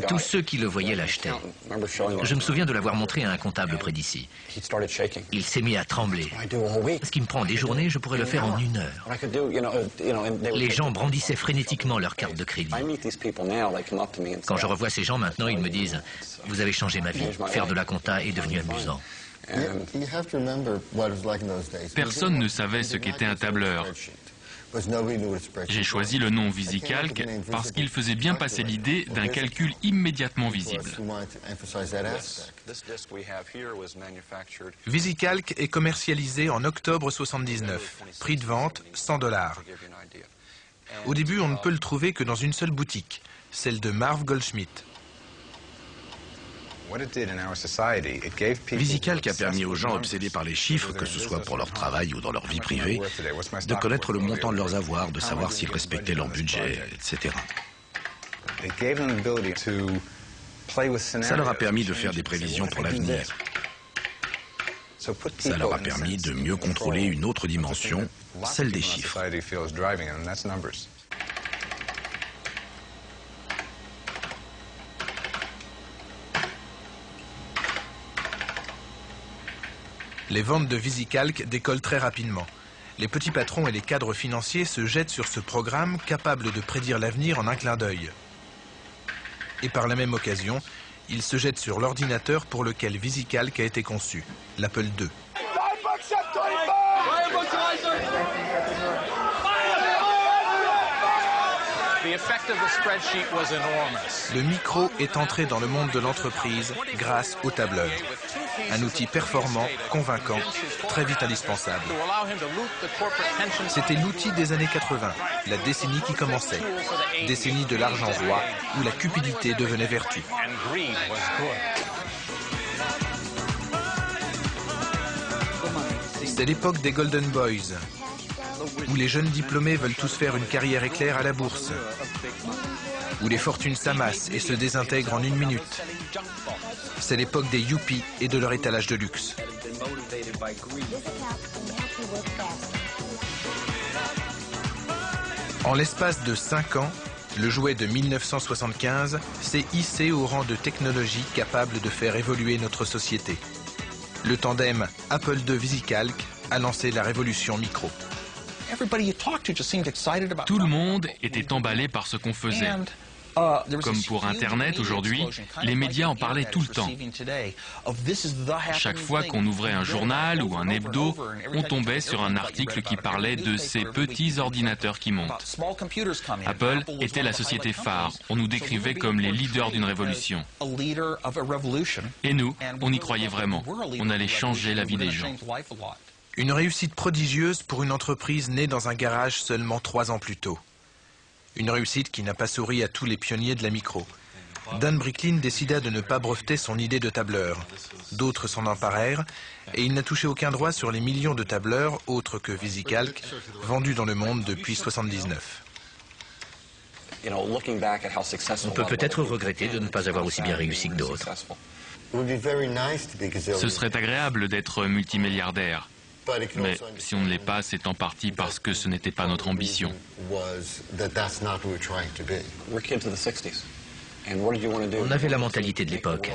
Tous ceux qui le voyaient l'achetaient. Je me souviens de l'avoir montré à un comptable près d'ici. Il s'est mis à trembler. Ce qui me prend des journées, je pourrais le faire en 1 heure. Les gens brandissaient frénétiquement leurs cartes de crédit. Quand je revois ces gens maintenant, ils me disent « Vous avez changé ma vie. Faire de la compta est devenu amusant. » Personne ne savait ce qu'était un tableur. J'ai choisi le nom VisiCalc parce qu'il faisait bien passer l'idée d'un calcul immédiatement visible. VisiCalc est commercialisé en octobre 79. Prix de vente, $100. Au début, on ne peut le trouver que dans une seule boutique, celle de Marv Goldschmidt. VisiCalc a permis aux gens obsédés par les chiffres, que ce soit pour leur travail ou dans leur vie privée, de connaître le montant de leurs avoirs, de savoir s'ils respectaient leur budget, etc. Ça leur a permis de faire des prévisions pour l'avenir. Ça leur a permis de mieux contrôler une autre dimension, celle des chiffres. Les ventes de VisiCalc décollent très rapidement. Les petits patrons et les cadres financiers se jettent sur ce programme capable de prédire l'avenir en un clin d'œil. Et par la même occasion, ils se jettent sur l'ordinateur pour lequel VisiCalc a été conçu, l'Apple II. Le micro est entré dans le monde de l'entreprise grâce au tableur. Un outil performant, convaincant, très vite indispensable. C'était l'outil des années 80, la décennie qui commençait. Décennie de l'argent roi, où la cupidité devenait vertu. C'est l'époque des Golden Boys, où les jeunes diplômés veulent tous faire une carrière éclair à la bourse, où les fortunes s'amassent et se désintègrent en 1 minute. C'est l'époque des yuppies et de leur étalage de luxe. En l'espace de 5 ans, le jouet de 1975 s'est hissé au rang de technologie capable de faire évoluer notre société. Le tandem Apple II VisiCalc a lancé la révolution micro. Tout le monde était emballé par ce qu'on faisait. Comme pour Internet aujourd'hui, les médias en parlaient tout le temps. Chaque fois qu'on ouvrait un journal ou un hebdo, on tombait sur un article qui parlait de ces petits ordinateurs qui montent. Apple était la société phare. On nous décrivait comme les leaders d'une révolution. Et nous, on y croyait vraiment. On allait changer la vie des gens. Une réussite prodigieuse pour une entreprise née dans un garage seulement 3 ans plus tôt. Une réussite qui n'a pas souri à tous les pionniers de la micro. Dan Bricklin décida de ne pas breveter son idée de tableur. D'autres s'en emparèrent et il n'a touché aucun droit sur les millions de tableurs, autres que VisiCalc, vendus dans le monde depuis 1979. On peut peut-être regretter de ne pas avoir aussi bien réussi que d'autres. Ce serait agréable d'être multimilliardaire. Mais si on ne l'est pas, c'est en partie parce que ce n'était pas notre ambition. On avait la mentalité de l'époque.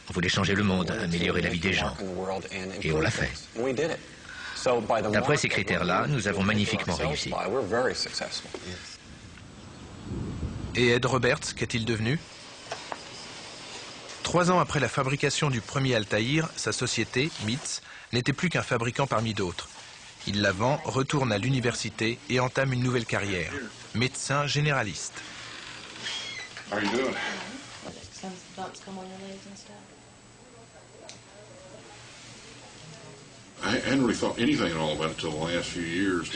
On voulait changer le monde, améliorer la vie des gens. Et on l'a fait. D'après ces critères-là, nous avons magnifiquement réussi. Et Ed Roberts, qu'est-il devenu? 3 ans après la fabrication du premier Altaïr, sa société, MITS, n'était plus qu'un fabricant parmi d'autres. Il la vend, retourne à l'université et entame une nouvelle carrière. Médecin généraliste. Je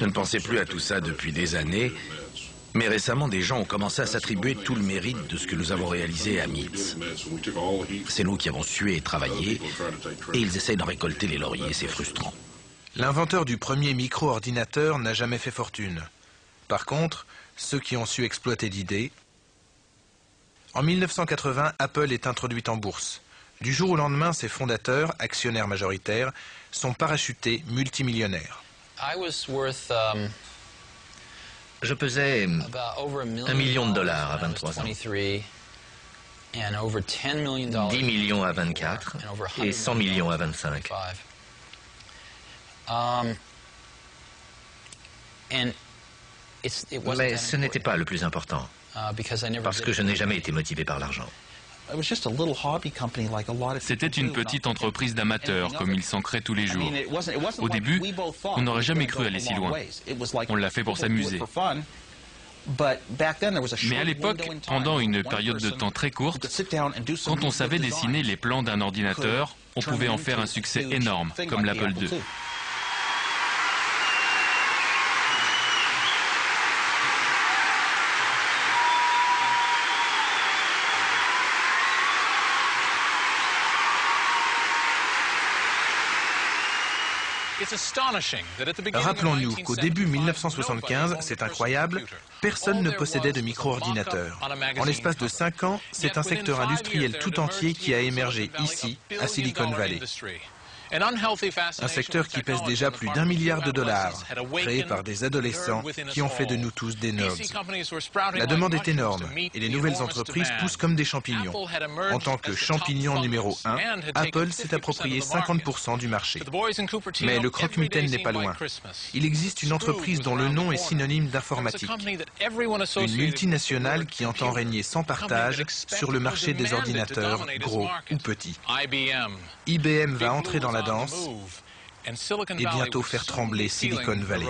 ne pensais plus à tout ça depuis des années, mais récemment des gens ont commencé à s'attribuer tout le mérite de ce que nous avons réalisé à MITS. C'est nous qui avons sué et travaillé, et ils essayent d'en récolter les lauriers, c'est frustrant. L'inventeur du premier micro-ordinateur n'a jamais fait fortune. Par contre, ceux qui ont su exploiter l'idée... En 1980, Apple est introduite en bourse. Du jour au lendemain, ses fondateurs, actionnaires majoritaires, sont parachutés multimillionnaires. Je pesais $1 million à 23 ans, 10 millions à 24 et 100 millions à 25. Mais ce n'était pas le plus important, parce que je n'ai jamais été motivé par l'argent. C'était une petite entreprise d'amateurs, comme il s'en crée tous les jours. Au début, on n'aurait jamais cru aller si loin. On l'a fait pour s'amuser. Mais à l'époque, pendant une période de temps très courte, quand on savait dessiner les plans d'un ordinateur, on pouvait en faire un succès énorme, comme l'Apple II. Rappelons-nous qu'au début 1975, c'est incroyable, personne ne possédait de micro-ordinateur. En l'espace de 5 ans, c'est un secteur industriel tout entier qui a émergé ici, à Silicon Valley. Un secteur qui pèse déjà plus d'1 milliard de dollars, créé par des adolescents qui ont fait de nous tous des nobs. La demande est énorme et les nouvelles entreprises poussent comme des champignons. En tant que champignon numéro 1, Apple s'est approprié 50% du marché. Mais le croque-mitaine n'est pas loin. Il existe une entreprise dont le nom est synonyme d'informatique. Une multinationale qui entend régner sans partage sur le marché des ordinateurs, gros ou petits. IBM va entrer dans la danse et bientôt faire trembler Silicon Valley.